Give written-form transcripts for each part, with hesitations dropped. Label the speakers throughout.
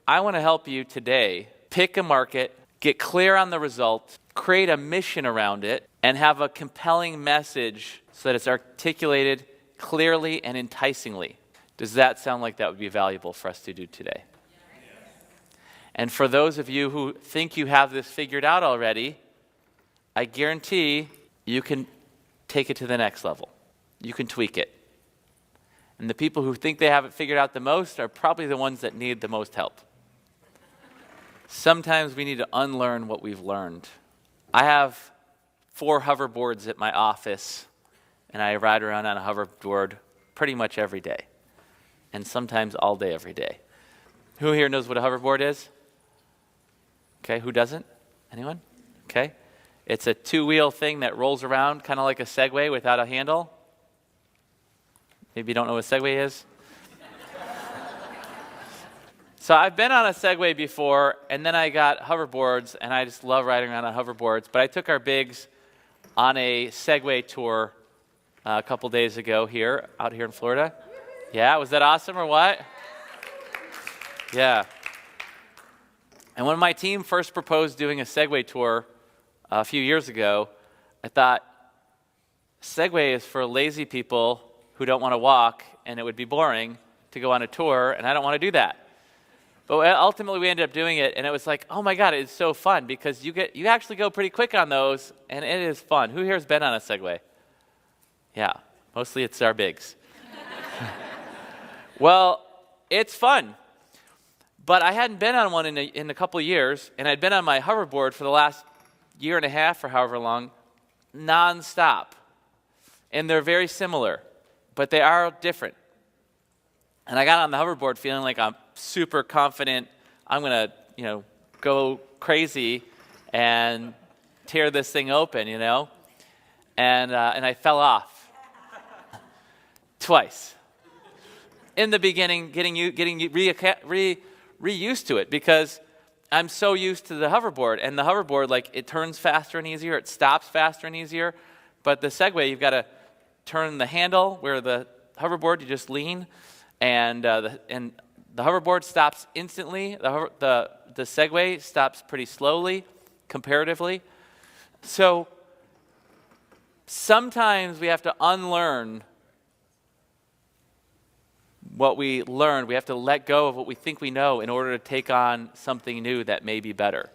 Speaker 1: I want to help you today pick a market, get clear on the result, create a mission around it, and have a compelling message so that it's articulated clearly and enticingly. Does that sound like that would be valuable for us to do today? And for those of you who think you have this figured out already, I guarantee you can take it to the next level. You can tweak it. And the people who think they have it figured out the most are probably the ones that need the most help. Sometimes we need to unlearn what we've learned. I have 4 hoverboards at my office, and I ride around on a hoverboard pretty much every day, and sometimes all day every day. Who here knows what a hoverboard is? Okay, who doesn't? Anyone? Okay. It's a 2-wheel thing that rolls around, kind of like a Segway without a handle. Maybe you don't know what a Segway is? So I've been on a Segway before, and then I got hoverboards, and I just love riding around on hoverboards. But I took our bigs on a Segway tour a couple days ago out here in Florida. Yeah, was that awesome or what? Yeah. And when my team first proposed doing a Segway tour a few years ago, I thought, Segway is for lazy people who don't want to walk, and it would be boring to go on a tour, and I don't want to do that. But ultimately, we ended up doing it, and it was like, oh my God, it's so fun because you actually go pretty quick on those, and it is fun. Who here has been on a Segway? Yeah, mostly it's our bigs. Well, it's fun. But I hadn't been on one in a couple of years, and I'd been on my hoverboard for the last year and a half or however long, nonstop. And they're very similar, but they are different. And I got on the hoverboard feeling like I'm super confident. I'm going to, go crazy and tear this thing open, And I fell off twice. In the beginning, getting reused to it because I'm so used to the hoverboard. And the hoverboard, it turns faster and easier. It stops faster and easier. But the Segway, you've got to turn the handle, where the hoverboard, you just lean. And the hoverboard stops instantly. The Segway stops pretty slowly, comparatively. So sometimes we have to unlearn what we learned. We have to let go of what we think we know in order to take on something new that may be better.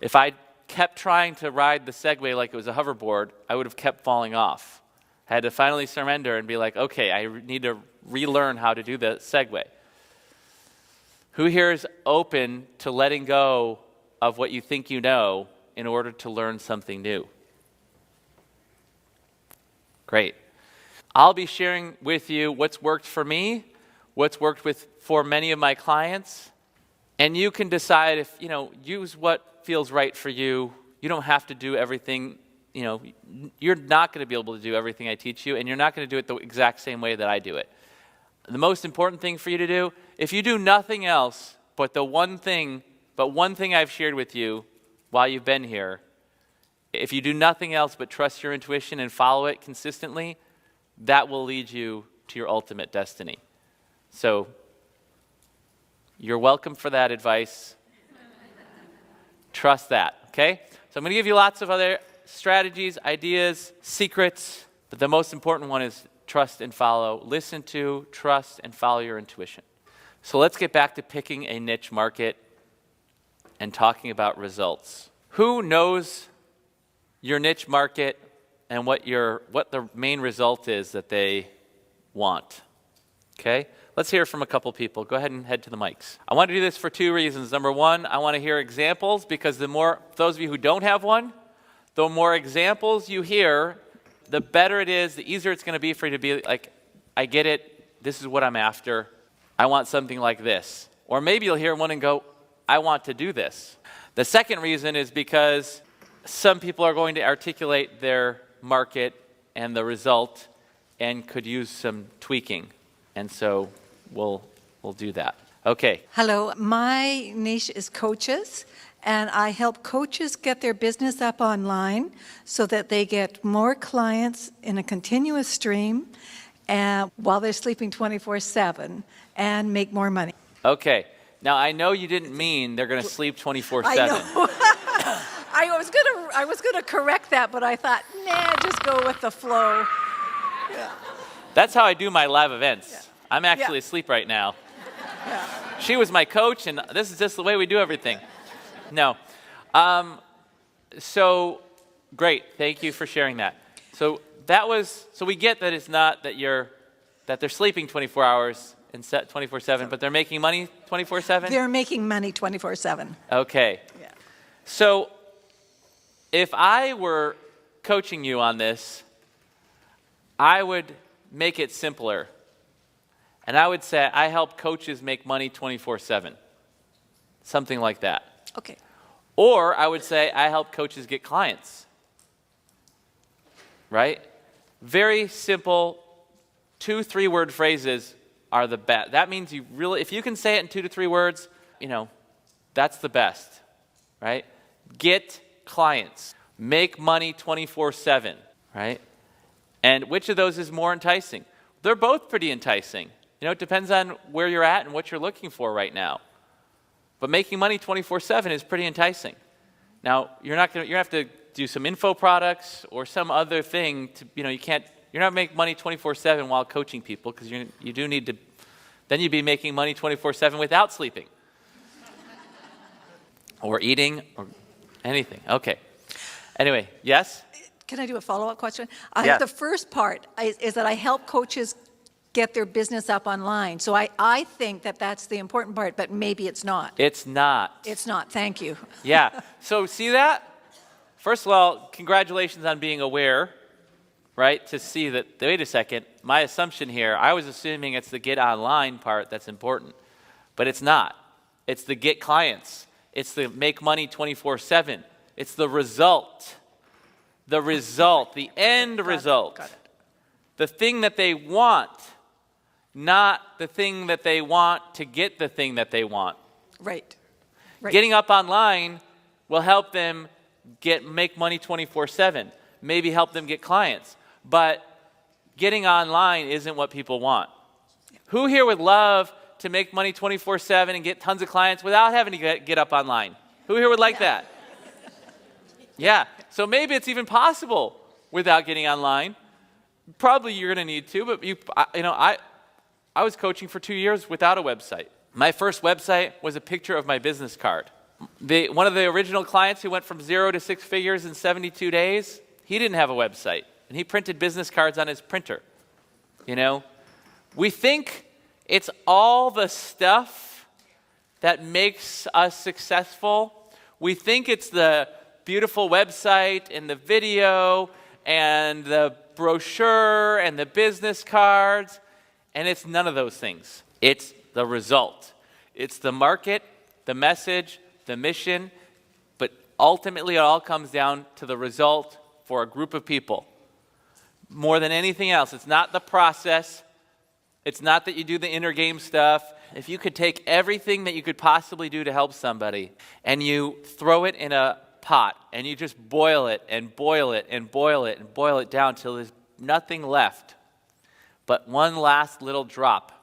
Speaker 1: If I kept trying to ride the Segway like it was a hoverboard, I would have kept falling off. I had to finally surrender and be like, okay, I need to relearn how to do the Segway. Who here is open to letting go of what you think you know in order to learn something new? Great. I'll be sharing with you what's worked for me, what's worked for many of my clients, and you can decide if, use what feels right for you. You don't have to do everything. You're not going to be able to do everything I teach you, and you're not going to do it the exact same way that I do it. The most important thing for you to do, if you do nothing else but one thing I've shared with you while you've been here, if you do nothing else but trust your intuition and follow it consistently, that will lead you to your ultimate destiny. So you're welcome for that advice. Trust that, okay? So I'm going to give you lots of other strategies, ideas, secrets, but the most important one is trust and follow. Listen to, trust, and follow your intuition. So let's get back to picking a niche market and talking about results. Who knows your niche market and what the main result is that they want? Okay? Let's hear from a couple people. Go ahead and head to the mics. I want to do this for 2 reasons. Number 1, I want to hear examples because those of you who don't have one, the more examples you hear, the better it is, the easier it's going to be for you to be like, I get it, this is what I'm after, I want something like this. Or maybe you'll hear one and go, I want to do this. The second reason is because some people are going to articulate their market and the result and could use some tweaking. And so we'll do that. Okay.
Speaker 2: Hello, my niche is coaches. And I help coaches get their business up online so that they get more clients in a continuous stream while they're sleeping 24/7 and make more money.
Speaker 1: Okay. Now, I know you didn't mean they're going to sleep 24/7.
Speaker 2: I know. I was gonna correct that, but I thought, nah, just go with the flow. Yeah.
Speaker 1: That's how I do my live events.
Speaker 2: Yeah.
Speaker 1: I'm actually
Speaker 2: Yeah.
Speaker 1: asleep right now.
Speaker 2: Yeah.
Speaker 1: She was my coach, and this is just the way we do everything. No. So, great. Thank you for sharing that. So we get that it's not that they're sleeping 24 hours and 24/7, but they're making money 24/7?
Speaker 2: They're making money 24/7.
Speaker 1: Okay.
Speaker 2: Yeah.
Speaker 1: So, if I were coaching you on this, I would make it simpler. And I would say, I help coaches make money 24/7. Something like that.
Speaker 2: Okay.
Speaker 1: Or I would say, I help coaches get clients. Right? Very simple, 2-3 word phrases are the best. That means if you can say it in 2 to 3 words, that's the best. Right? Get clients. Make money 24/7. Right? And which of those is more enticing? They're both pretty enticing. It depends on where you're at and what you're looking for right now. But making money 24/7 is pretty enticing. Now, you're going to have to do some info products or some other thing you're not making money 24/7 while coaching people, because you do need to, then you'd be making money 24/7 without sleeping or eating or anything. Okay. Anyway, yes?
Speaker 2: Can I do a follow-up question?
Speaker 1: Yeah.
Speaker 2: The first part is that I help coaches get their business up online. So I think that that's the important part, but maybe it's not.
Speaker 1: It's not.
Speaker 2: It's not. Thank you.
Speaker 1: Yeah. So see that? First of all, congratulations on being aware, right? To see that, wait a second, my assumption here, I was assuming it's the get online part that's important, but it's not. It's the get clients. It's the make money 24/7. It's the result. The result, the end result.
Speaker 2: Got it.
Speaker 1: The thing that they want, not the thing that they want to get the thing that they want.
Speaker 2: Right.
Speaker 1: Getting up online will help them make money 24/7, maybe help them get clients. But getting online isn't what people want. Yeah. Who here would love to make money 24/7 and get tons of clients without having to get up online? Who here would like that? Yeah. So maybe it's even possible without getting online. Probably you're going to need to, but I was coaching for 2 years without a website. My first website was a picture of my business card. One of the original clients who went from 0 to 6 figures in 72 days, he didn't have a website, and he printed business cards on his printer. We think it's all the stuff that makes us successful. We think it's the beautiful website and the video and the brochure and the business cards, and it's none of those things. It's the result. It's the market, the message, the mission, but ultimately it all comes down to the result for a group of people. More than anything else, it's not the process. It's not that you do the inner game stuff. If you could take everything that you could possibly do to help somebody and you throw it in a pot and you just boil it and boil it and boil it and boil it down till there's nothing left but one last little drop,